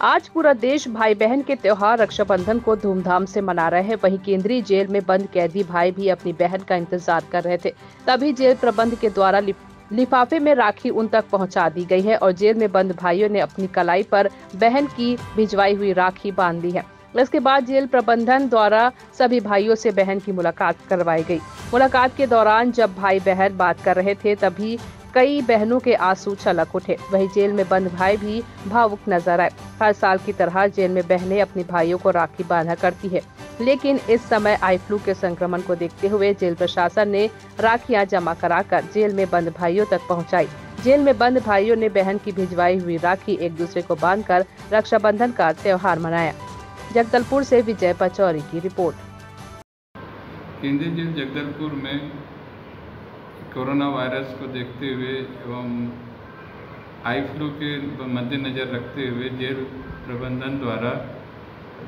आज पूरा देश भाई बहन के त्योहार रक्षाबंधन को धूमधाम से मना रहे हैं। वहीं केंद्रीय जेल में बंद कैदी भाई भी अपनी बहन का इंतजार कर रहे थे। तभी जेल प्रबंध के द्वारा लिफाफे में राखी उन तक पहुंचा दी गई है और जेल में बंद भाइयों ने अपनी कलाई पर बहन की भिजवाई हुई राखी बांध दी है। इसके बाद जेल प्रबंधन द्वारा सभी भाइयों से बहन की मुलाकात करवाई गई। मुलाकात के दौरान जब भाई बहन बात कर रहे थे तभी कई बहनों के आंसू छलक उठे। वहीं जेल में बंद भाई भी भावुक नजर आए। हर साल की तरह जेल में बहनें अपने भाइयों को राखी बांधा करती है, लेकिन इस समय आई फ्लू के संक्रमण को देखते हुए जेल प्रशासन ने राखियां जमा कराकर जेल में बंद भाइयों तक पहुंचाई। जेल में बंद भाइयों ने बहन की भिजवाई हुई राखी एक दूसरे को बांधकर रक्षाबंधन का त्योहार मनाया। जगदलपुर से विजय पचौरी की रिपोर्ट। केंद्रीय जेल जगदलपुर में कोरोना वायरस को देखते हुए एवं आई फ्लू के मद्देनज़र रखते हुए जेल प्रबंधन द्वारा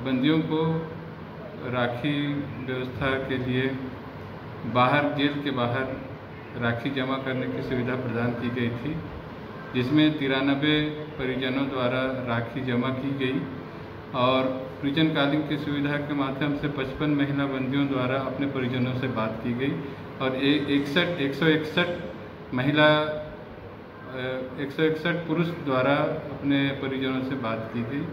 बंदियों को राखी व्यवस्था के लिए बाहर जेल के बाहर राखी जमा करने की सुविधा प्रदान की गई थी, जिसमें 93 परिजनों द्वारा राखी जमा की गई और परिजन कालीन की सुविधा के माध्यम से 55 महिला बंदियों द्वारा अपने परिजनों से बात की गई और 161 महिला 161 पुरुष द्वारा अपने परिजनों से बात की गई।